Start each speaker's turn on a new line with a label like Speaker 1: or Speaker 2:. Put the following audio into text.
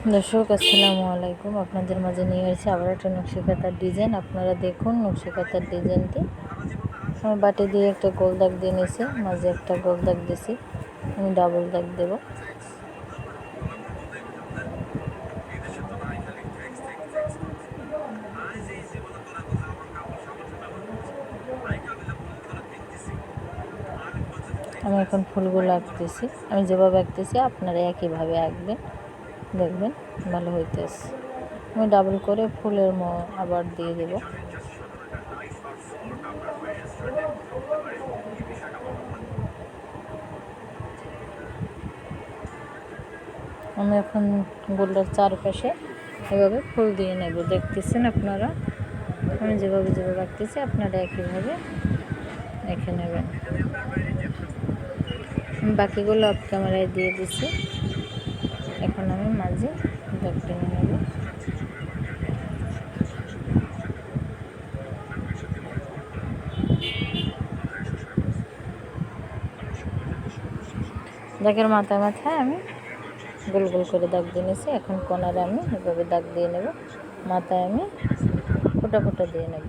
Speaker 1: দর্শক আসসালামু আলাইকুম, আপনাদের মাঝে নিয়ে এসেছি আবার একটা নকশি কাঁথার ডিজাইন। আপনারা দেখুন নকশি কাঁথার ডিজাইনটি। আমি বাটি দিয়ে একটা গোল দাগ দিয়ে নিয়েছি, মাঝে একটা গোল দাগ দিয়েছি, আমি ডাবল দাগ দেব। আমি এখন ফুলগুলো আঁকতেছি, আমি যেভাবে আঁকতেছি আপনারা একইভাবে আঁকবেন, দেখবেন ভালো হইতেছে। আমি ডাবল করে ফুলের আবার দিয়ে দেব। আমি এখন গোলটার চারপাশে এভাবে ফুল দিয়ে নেব, দেখতেছেন আপনারা। আমি যেভাবে আঁকতেছি আপনারা একইভাবে এঁকে নেবেন। বাকিগুলো অফ ক্যামেরায় দিয়ে দিছি। এখন আমি মাঝে দাগ টেনে নেব। দাগের মাথায় আমি গোল গোল করে দাগ দিয়ে নিয়েছি। এখন কোনারে আমি এভাবে দাগ দিয়ে নেব, মাথায় আমি ফোঁটা ফোঁটা দিয়ে নেব।